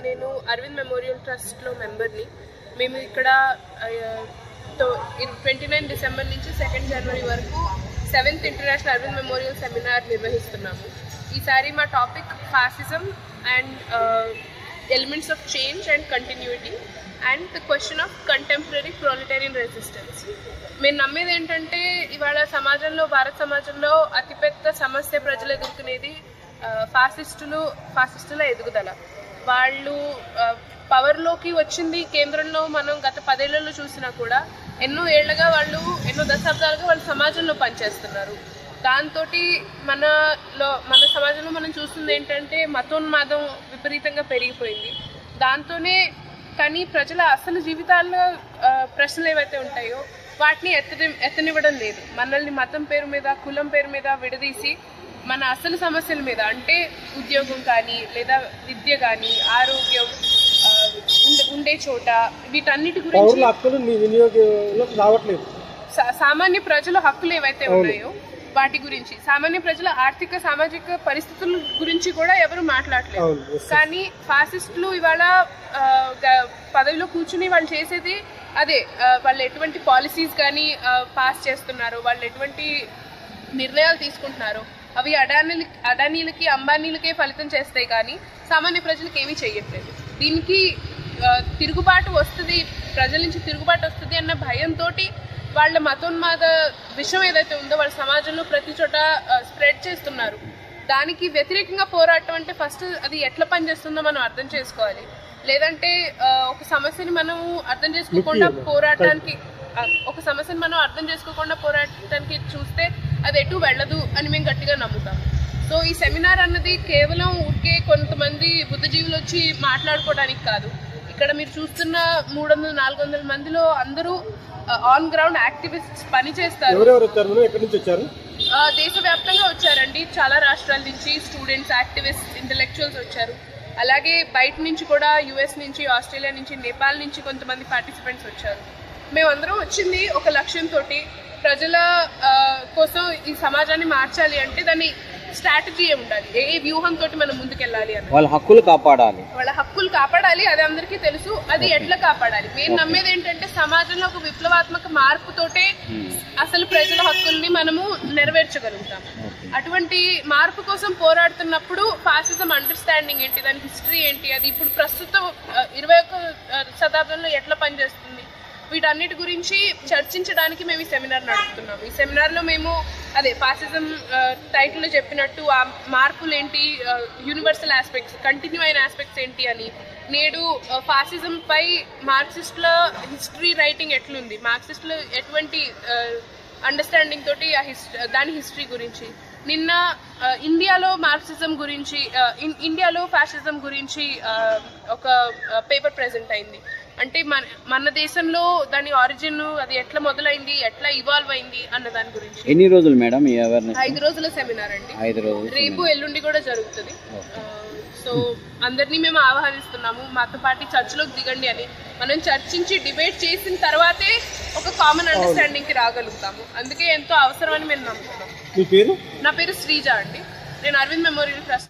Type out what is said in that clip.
నేను అరవింద్ మెమోరియల్ ట్రస్ట్లో మెంబర్ని. మేము ఇక్కడ 29 డిసెంబర్ నుంచి 2 జనవరి వరకు 7th international Arvind memorial seminar నిర్వహిస్తున్నాము. ఈసారి మా topic fascism and elements of change and continuity and the question of contemporary proletarian resistance. మేము నమ్మేది ఏంటంటే ఇవాళ సమాజంలో, భారత సమాజంలో అతిపెద్ద సమస్య ప్రజలు ఎదుర్కొనేది ఫాసిస్టుల ఎదుగుదల. వాళ్ళు పవర్లోకి వచ్చింది కేంద్రంలో మనం గత 10 ఏళ్లలో చూసినా కూడా ఎన్నో ఏళ్లుగా వాళ్ళు, ఎన్నో దశాబ్దాలుగా వాళ్ళు సమాజంలో పనిచేస్తున్నారు. దాంతో మన సమాజంలో మనం చూస్తుంది ఏంటంటే మతోన్మాదం విపరీతంగా పెరిగిపోయింది. దాంతోనే కానీ ప్రజల అసలు జీవితాల్లో ప్రశ్నలు ఏవైతే ఉంటాయో వాటిని ఎత్తనివ్వడం లేదు. మనల్ని మతం పేరు మీద, కులం పేరు మీద విడదీసి మన అసలు సమస్యల మీద, అంటే ఉద్యోగం కానీ, లేదా విద్య కానీ, ఆరోగ్యం, ఉండే చోట, వీటన్నిటి గురించి సామాన్య ప్రజల హక్కులు ఏవైతే ఉన్నాయో వాటి గురించి, సామాన్య ప్రజల ఆర్థిక సామాజిక పరిస్థితుల గురించి కూడా ఎవరు మాట్లాడలేదు. కానీ ఫాసిస్టులు ఇవాళ పదవిలో కూర్చుని వాళ్ళు చేసేది అదే. వాళ్ళు ఎటువంటి పాలసీస్ కానీ పాస్ చేస్తున్నారో, వాళ్ళు ఎటువంటి నిర్ణయాలు తీసుకుంటున్నారో అవి అడానీలకి, అంబానీలకే ఫలితం చేస్తాయి, కానీ సామాన్య ప్రజలకు ఏమీ చేయట్లేదు. దీనికి తిరుగుబాటు వస్తుంది, ప్రజల నుంచి తిరుగుబాటు వస్తుంది అన్న భయంతో వాళ్ళ మతోన్మాద విషయం ఏదైతే ఉందో వాళ్ళ సమాజంలో ప్రతి చోట స్ప్రెడ్ చేస్తున్నారు. దానికి వ్యతిరేకంగా పోరాటం అంటే ఫస్ట్ అది ఎట్లా పనిచేస్తుందో మనం అర్థం చేసుకోవాలి. లేదంటే ఒక సమస్యని మనం అర్థం చేసుకోకుండా పోరాటానికి చూస్తే అది ఎటు వెళ్ళదు అని మేము గట్టిగా నమ్ముతాం. సో ఈ సెమినార్ అన్నది కేవలం ఊరికే కొంతమంది బుద్ధజీవులు వచ్చి మాట్లాడుకోవడానికి కాదు. ఇక్కడ మీరు చూస్తున్న 300-400 మందిలో అందరూ ఆన్ గ్రౌండ్ యాక్టివిస్ట్స్ పని చేస్తారు. దేశవ్యాప్తంగా వచ్చారండి, చాలా రాష్ట్రాల నుంచి స్టూడెంట్స్, యాక్టివిస్ట్, ఇంటలెక్చువల్స్ వచ్చారు. అలాగే బయట నుంచి కూడా యుఎస్ నుంచి, ఆస్ట్రేలియా నుంచి, నేపాల్ నుంచి కొంతమంది పార్టిసిపెంట్స్ వచ్చారు. మేమందరం వచ్చింది ఒక లక్ష్యంతో, ప్రజల కోసం ఈ సమాజాన్ని మార్చాలి అంటే దాన్ని స్ట్రాటజీ ఉండాలి, ఏ వ్యూహంతో మనం ముందుకెళ్ళాలి అని. వాళ్ళ హక్కులు కాపాడాలి, అది అందరికీ తెలుసు. అది ఎట్లా కాపాడాలి? మేము నమ్మేది ఏంటంటే సమాజంలో ఒక విప్లవాత్మక మార్పుతోటే అసలు ప్రజల హక్కుల్ని మనము నెరవేర్చగలుగుతాం. అటువంటి మార్పు కోసం పోరాడుతున్నప్పుడు ఫాసిజం అండర్స్టాండింగ్ ఏంటి, దాని హిస్టరీ ఏంటి, అది ఇప్పుడు ప్రస్తుతం 21వ శతాబ్దంలో ఎట్లా పనిచేస్తుంది, వీటన్నిటి గురించి చర్చించడానికి మేము ఈ సెమినార్ నడుపుతున్నాము. ఈ సెమినార్లో మేము అదే ఫాసిజం టైటిల్లో చెప్పినట్టు ఆ మార్పులు ఏంటి, యూనివర్సల్ ఆస్పెక్ట్స్, కంటిన్యూ అయిన ఆస్పెక్ట్స్ ఏంటి అని, నేడు ఫాసిజం పై మార్క్సిస్టుల హిస్టరీ రైటింగ్ ఎట్లుంది, మార్క్సిస్టులు ఎటువంటి అండర్స్టాండింగ్ తోటి దాని హిస్టరీ గురించి, నిన్న ఇండియాలో మార్క్సిజం గురించి, ఇండియాలో ఫ్యాసిజం గురించి ఒక పేపర్ ప్రెజెంట్ అయింది. అంటే మన దేశంలో దాని ఆరిజిన్, అది ఎట్లా మొదలైంది, ఎట్లా ఇవాల్వ్ అయింది అన్న దాని గురించి. ఎన్ని రోజులు మేడం ఈ అవేర్నెస్? 5 రోజుల సెమినార్ అండి. 5 రోజులు, రేపు ఎల్లుండి కూడా జరుగుతుంది. సో అందరినీ మేము ఆహ్వానిస్తున్నాము, మాతో పాటు చర్చలోకి దిగండి అని. మనం చర్చించి డిబేట్ చేసిన తర్వాతే ఒక కామన్ అండర్స్టాండింగ్ కి రాగలుగుతాము. అందుకే ఎంతో అవసరం అని మేము నమ్ముతున్నాం. మీ పేరు? నా పేరు శ్రీజ అండి. నేను అరవింద్ మెమోరియల్ ట్రస్ట్